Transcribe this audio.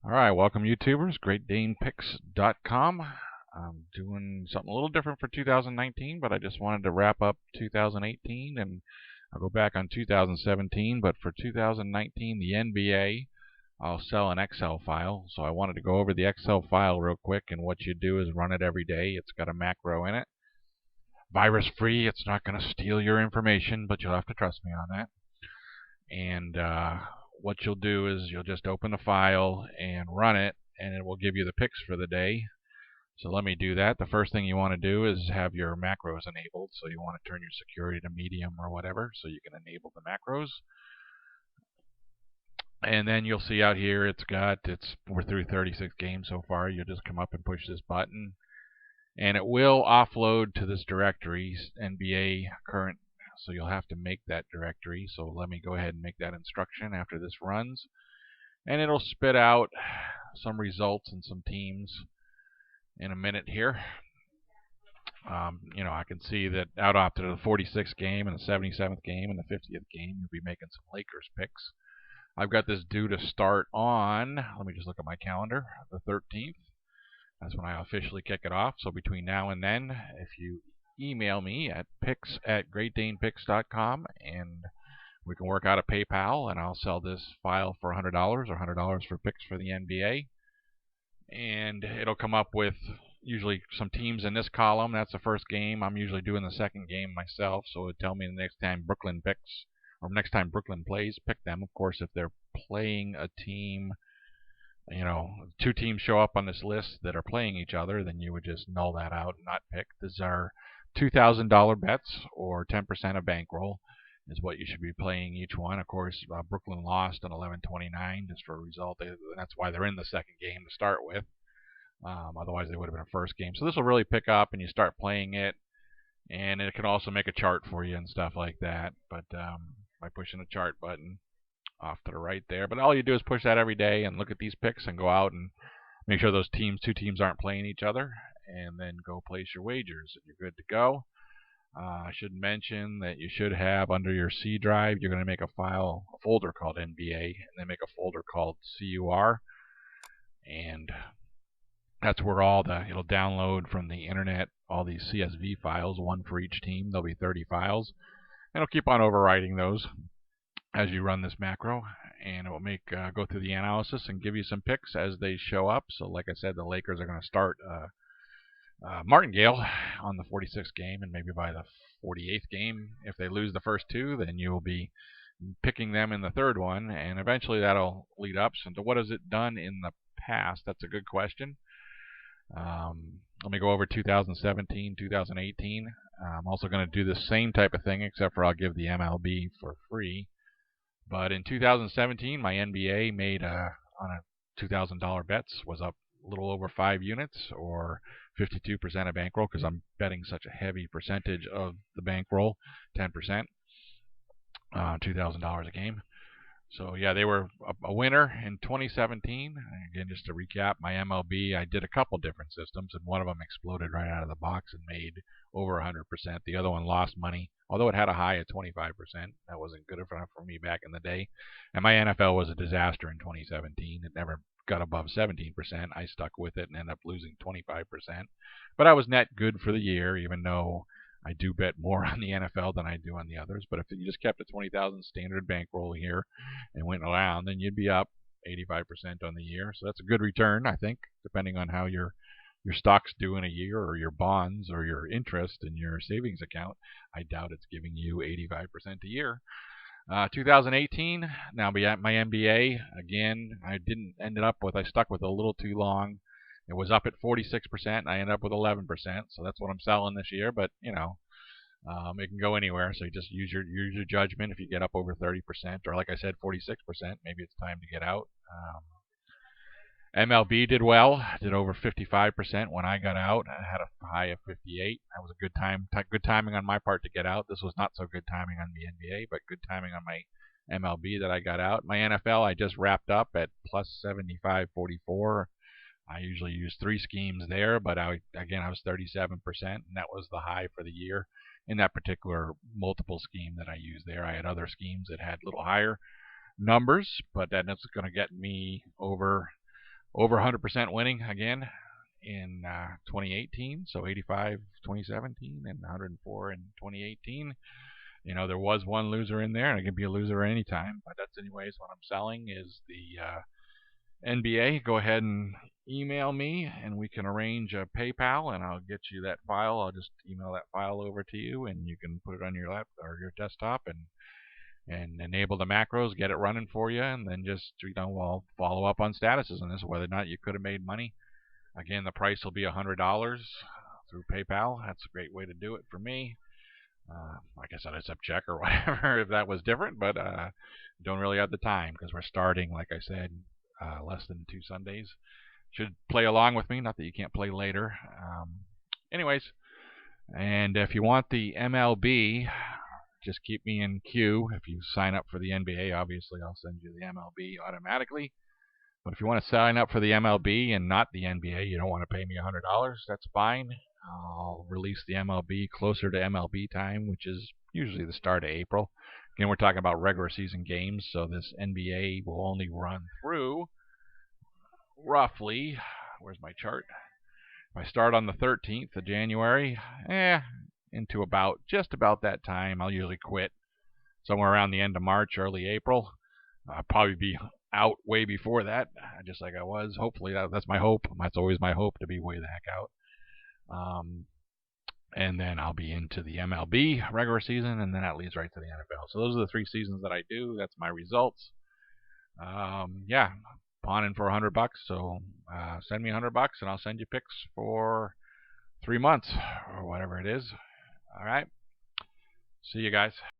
All right, welcome YouTubers, GreatDanePicks.com. I'm doing something a little different for 2019, but I just wanted to wrap up 2018 and I'll go back on 2017. But for 2019, the NBA, I'll sell an Excel file. So I wanted to go over the Excel file real quick, and what you do is run it every day. It's got a macro in it. Virus free, it's not going to steal your information, but you'll have to trust me on that. And what you'll do is you'll just open the file and run it, and it will give you the picks for the day. So let me do that. The first thing you want to do is have your macros enabled. So you want to turn your security to medium or whatever so you can enable the macros. And then you'll see out here we're through 36 games so far. You'll just come up and push this button, and it will offload to this directory, NBA current. So you'll have to make that directory. So let me go ahead and make that instruction after this runs. And it'll spit out some results and some teams in a minute here. I can see that out after the 46th game and the 77th game and the 50th game, you'll be making some Lakers picks. I've got this due to start on, let me just look at my calendar, the 13th. That's when I officially kick it off. So between now and then, if you email me at picks@greatdanepicks.com, and we can work out a PayPal, and I'll sell this file for $100 or $100 for picks for the NBA. And it'll come up with usually some teams in this column. That's the first game. I'm usually doing the second game myself, so it would tell me the next time Brooklyn picks, or next time Brooklyn plays, pick them. Of course, if they're playing a team, two teams show up on this list that are playing each other, then you would just null that out and not pick. These are $2,000 bets, or 10% of bankroll is what you should be playing each one. Of course, Brooklyn lost on 11-29 just for a result. That's why they're in the second game to start with. Otherwise, they would have been a first game. So this will really pick up, and you start playing it, and it can also make a chart for you and stuff like that. But by pushing the chart button off to the right there. But all you do is push that every day and look at these picks and go out and make sure those two teams aren't playing each other, and then go place your wagers, and you're good to go. I should mention that you should have under your C drive, you're going to make a folder called NBA, and then make a folder called CUR, and that's where it'll download from the internet all these CSV files, one for each team. There'll be 30 files, and it'll keep on overwriting those as you run this macro, and it will go through the analysis and give you some picks as they show up. So like I said, the Lakers are going to start Martingale on the 46th game, and maybe by the 48th game, if they lose the first two, then you will be picking them in the third one, and eventually that'll lead up. So what has it done in the past? That's a good question. Let me go over 2017, 2018. I'm also going to do the same type of thing, except for I'll give the MLB for free. But in 2017, my NBA made on a $2,000 bets was up a little over 5 units, or 52% of bankroll, because I'm betting such a heavy percentage of the bankroll, 10%, $2,000 a game. So yeah, they were a winner in 2017. Again, just to recap, my MLB, I did a couple different systems, and one of them exploded right out of the box and made over 100%. The other one lost money, although it had a high of 25%. That wasn't good enough for me back in the day. And my NFL was a disaster in 2017. It never got above 17%. I stuck with it and ended up losing 25%. But I was net good for the year, even though I do bet more on the NFL than I do on the others. But if you just kept a 20,000 standard bankroll here and went around, then you'd be up 85% on the year. So that's a good return, I think, depending on how your stocks do in a year, or your bonds, or your interest in your savings account. I doubt it's giving you 85% a year. 2018, now my MBA, again, I stuck with it a little too long. It was up at 46%, and I ended up with 11%, so that's what I'm selling this year. But it can go anywhere, so you just use your judgment. If you get up over 30%, or like I said, 46%, maybe it's time to get out. MLB did well, did over 55% when I got out. I had a high of 58. That was a good timing on my part to get out. This was not so good timing on the NBA, but good timing on my MLB that I got out. My NFL, I just wrapped up at plus 75.44. I usually use 3 schemes there, but I was 37%, and that was the high for the year in that particular multiple scheme that I used there. I had other schemes that had a little higher numbers, but then it's going to get me over over 100% winning again in 2018. So 85 2017 and 104 in 2018. There was one loser in there, and it can be a loser at any time. But that's anyways what I'm selling is the NBA. Go ahead and email me, and we can arrange a PayPal, and I'll get you that file. I'll just email that file over to you, and you can put it on your laptop or your desktop and enable the macros, get it running for you, and then just we'll follow up on statuses on this, whether or not you could have made money. Again, the price will be $100 through PayPal. That's a great way to do it for me. Like I said, I accept check or whatever if that was different, but don't really have the time because we're starting, like I said, less than 2 Sundays. Should play along with me, not that you can't play later. Anyways, and if you want the MLB, just keep me in queue. If you sign up for the NBA, obviously I'll send you the MLB automatically. But if you want to sign up for the MLB and not the NBA, you don't want to pay me $100, that's fine. I'll release the MLB closer to MLB time, which is usually the start of April. Again, we're talking about regular season games, so this NBA will only run through roughly, where's my chart? If I start on the 13th of January, into just about that time, I'll usually quit somewhere around the end of March, early April. I'll probably be out way before that, just like I was. Hopefully, that's my hope. That's always my hope, to be way the heck out. And then I'll be into the MLB regular season, and then that leads right to the NFL. So those are the 3 seasons that I do. That's my results. Yeah, pawning for $100. So send me $100, and I'll send you picks for 3 months or whatever it is. All right. See you guys.